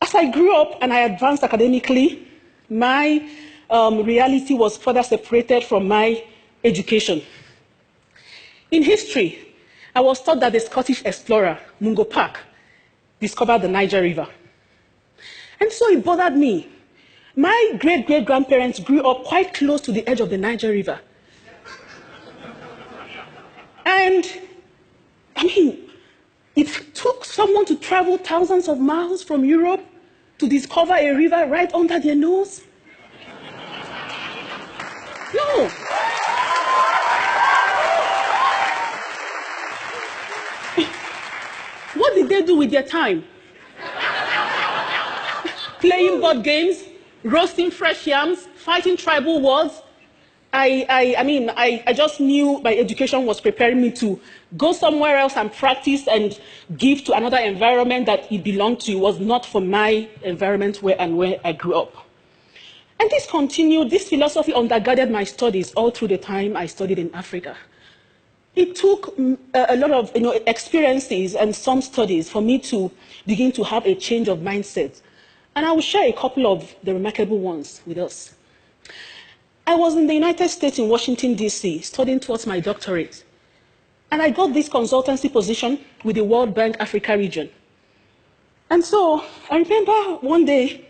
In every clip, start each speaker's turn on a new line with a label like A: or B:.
A: as I grew up and I advanced academically, my reality was further separated from my education. In history, I was taught that the Scottish explorer, Mungo Park, discovered the Niger River. And so it bothered me. My great-great-grandparents grew up quite close to the edge of the Niger River. And, I mean, it took someone to travel thousands of miles from Europe to discover a river right under their nose? No. What did they do with their time? Playing board games, roasting fresh yams, fighting tribal wars. I just knew my education was preparing me to go somewhere else and practice and give to another environment that it belonged to. It was not for my environment where I grew up. And this continued, this philosophy undergirded my studies all through the time I studied in Africa. It took a lot of experiences and some studies for me to begin to have a change of mindset. And I will share a couple of the remarkable ones with us. I was in the United States in Washington, D.C., studying towards my doctorate. And I got this consultancy position with the World Bank Africa region. And so I remember one day,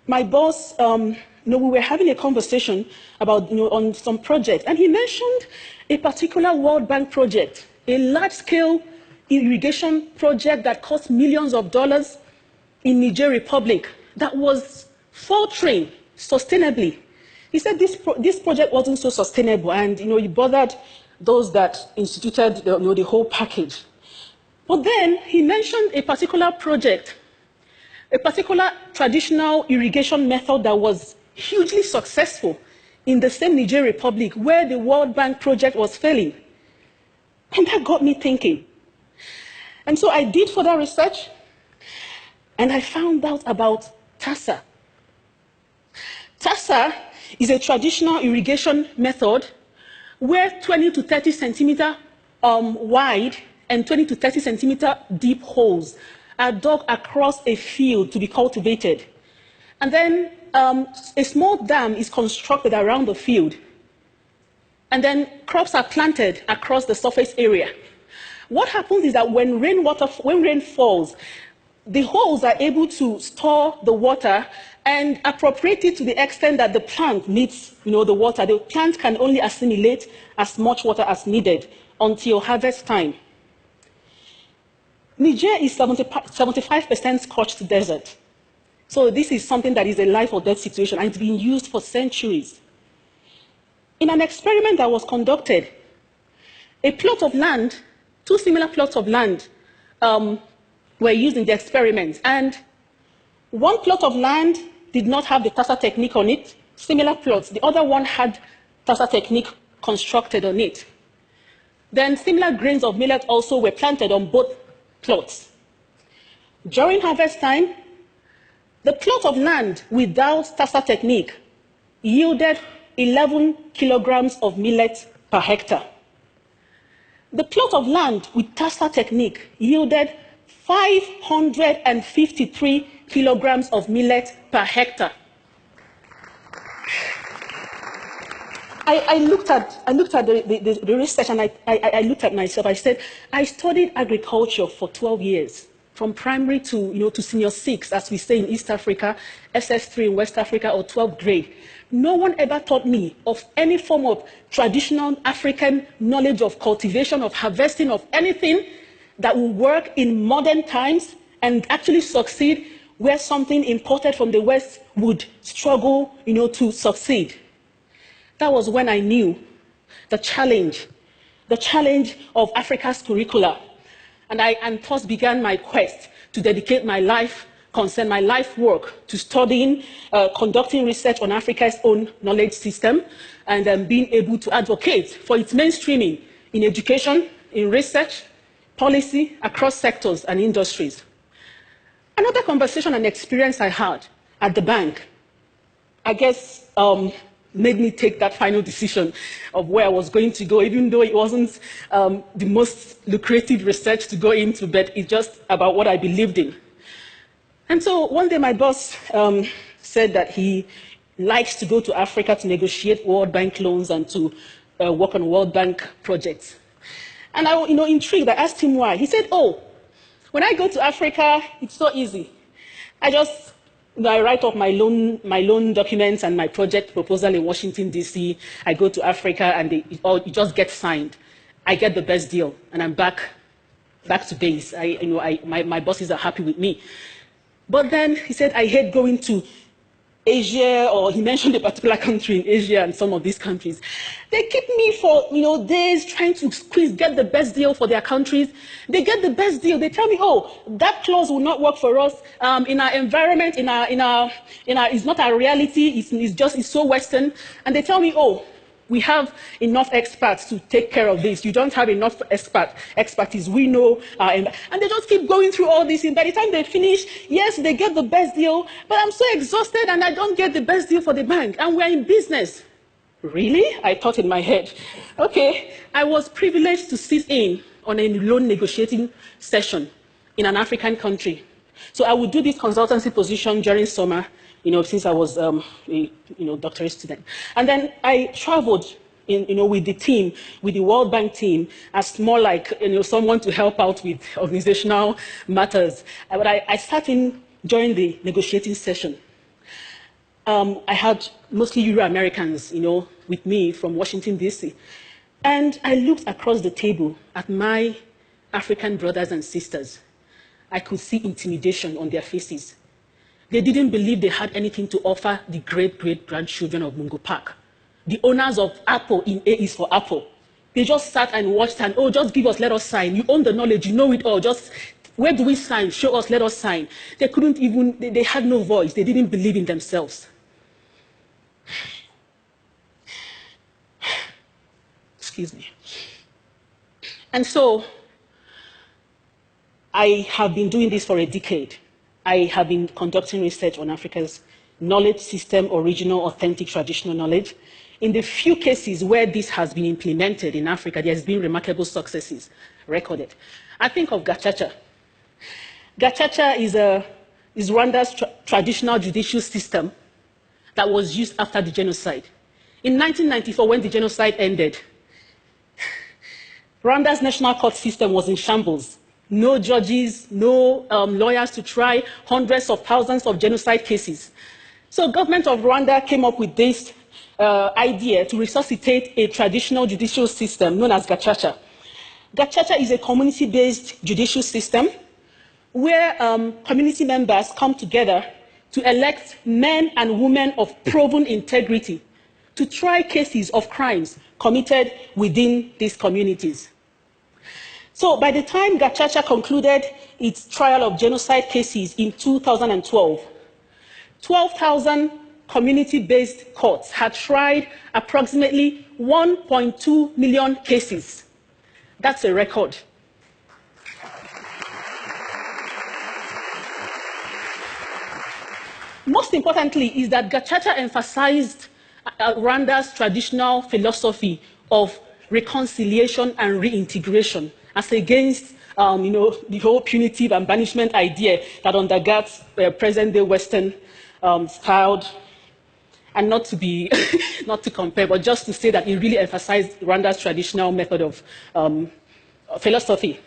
A: my boss, we were having a conversation about, on some project, and he mentioned a particular World Bank project, a large-scale irrigation project that cost millions of dollars in Niger Republic that was faltering sustainably. He said this project wasn't so sustainable, and it bothered those that instituted the whole package. But then he mentioned a particular project, a particular traditional irrigation method that was hugely successful in the same Niger Republic where the World Bank project was failing. And that got me thinking. And so I did further research, and I found out about TASA. TASA is a traditional irrigation method where 20 to 30 centimeter wide and 20 to 30 centimeter deep holes are dug across a field to be cultivated. And then a small dam is constructed around the field. And then crops are planted across the surface area. What happens is that when rain falls, the holes are able to store the water and appropriate it to the extent that the plant needs the water. The plant can only assimilate as much water as needed until harvest time. Niger is 75% scorched desert. So this is something that is a life or death situation, and it's been used for centuries. In an experiment that was conducted, a plot of land, two similar plots of land were used in the experiment, and one plot of land did not have the TASA technique on it, similar plots. The other one had TASA technique constructed on it. Then similar grains of millet also were planted on both plots. During harvest time, the plot of land without TASA technique yielded 11 kilograms of millet per hectare. The plot of land with TASA technique yielded 553 kilograms of millet per hectare. I looked at the research, and I looked at myself. I said, I studied agriculture for 12 years, from primary to senior 6, as we say in East Africa, SS3 in West Africa, or 12th grade. No one ever taught me of any form of traditional African knowledge of cultivation, of harvesting, of anything that will work in modern times and actually succeed where something imported from the West would struggle, to succeed. That was when I knew the challenge of Africa's curricula. And thus began my quest to dedicate my life work to studying, conducting research on Africa's own knowledge system, and being able to advocate for its mainstreaming in education, in research, policy, across sectors and industries. Another conversation and experience I had at the bank, I guess, made me take that final decision of where I was going to go, even though it wasn't the most lucrative research to go into, but it's just about what I believed in. And so one day my boss said that he likes to go to Africa to negotiate World Bank loans and to work on World Bank projects. And I, intrigued, I asked him why. He said, oh, when I go to Africa, it's so easy. I just, I write up my loan documents and my project proposal in Washington, D.C. I go to Africa and it just gets signed. I get the best deal and I'm back to base. My bosses are happy with me. But then he said, I hate going to Asia, or he mentioned a particular country in Asia and some of these countries. They keep me for days trying to get the best deal for their countries. They get the best deal. They tell me, oh, that clause will not work for us in our environment, it's not our reality. It's so Western. And they tell me, oh, we have enough experts to take care of this. You don't have enough expertise. We know. And they just keep going through all this. And by the time they finish, yes, they get the best deal, but I'm so exhausted and I don't get the best deal for the bank. And we're in business. Really? I thought in my head. Okay, I was privileged to sit in on a loan negotiating session in an African country. So I would do this consultancy position during summer, since I was a doctorate student. And then I traveled with the team, with the World Bank team, as more like someone to help out with organizational matters. But I sat in during the negotiating session. I had mostly Euro-Americans, with me from Washington, D.C. And I looked across the table at my African brothers and sisters. I could see intimidation on their faces. They didn't believe they had anything to offer the great-great-grandchildren of Mungo Park. The owners of Apple in A is for Apple. They just sat and watched and, oh, just give us, let us sign. You own the knowledge, you know it all. Just, where do we sign? Show us, let us sign. They couldn't even, they had no voice. They didn't believe in themselves. Excuse me. And so, I have been doing this for a decade. I have been conducting research on Africa's knowledge system, original, authentic, traditional knowledge. In the few cases where this has been implemented in Africa, there has been remarkable successes recorded. I think of Gacaca. Gacaca is Rwanda's traditional judicial system that was used after the genocide. In 1994, when the genocide ended, Rwanda's national court system was in shambles. No judges, no lawyers to try hundreds of thousands of genocide cases. So government of Rwanda came up with this idea to resuscitate a traditional judicial system known as Gacaca. Gacaca is a community-based judicial system where community members come together to elect men and women of proven integrity to try cases of crimes committed within these communities. So by the time Gacaca concluded its trial of genocide cases in 2012, 12,000 community-based courts had tried approximately 1.2 million cases. That's a record. Most importantly is that Gacaca emphasized Rwanda's traditional philosophy of reconciliation and reintegration, as against the whole punitive and banishment idea that undergirds present-day Western styled, and not to compare, but just to say that it really emphasized Rwanda's traditional method of philosophy.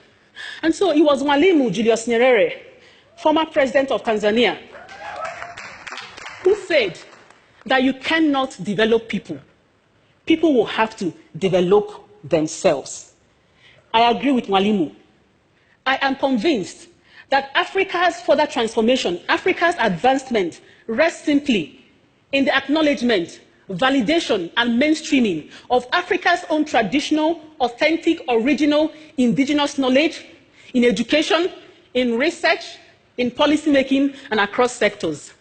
A: And so it was Mwalimu Julius Nyerere, former president of Tanzania, who said that you cannot develop people. People will have to develop themselves. I agree with Mwalimu. I am convinced that Africa's further transformation, Africa's advancement, rests simply in the acknowledgement, validation, and mainstreaming of Africa's own traditional, authentic, original, indigenous knowledge in education, in research, in policymaking, and across sectors.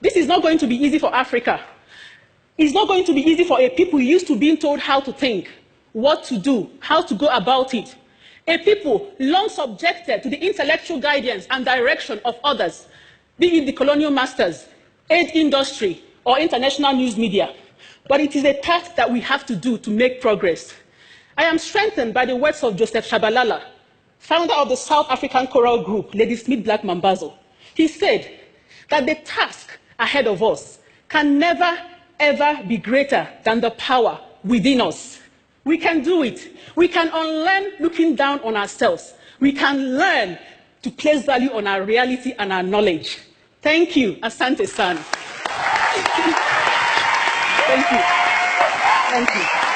A: This is not going to be easy for Africa. It's not going to be easy for a people used to being told how to think, what to do, how to go about it. A people long subjected to the intellectual guidance and direction of others, be it the colonial masters, aid industry, or international news media. But it is a task that we have to do to make progress. I am strengthened by the words of Joseph Shabalala, founder of the South African Choral Group, Ladysmith Black Mambazo, He said that the task ahead of us can never, ever be greater than the power within us. We can do it. We can unlearn looking down on ourselves. We can learn to place value on our reality and our knowledge. Thank you, Asante San. Thank you. Thank you.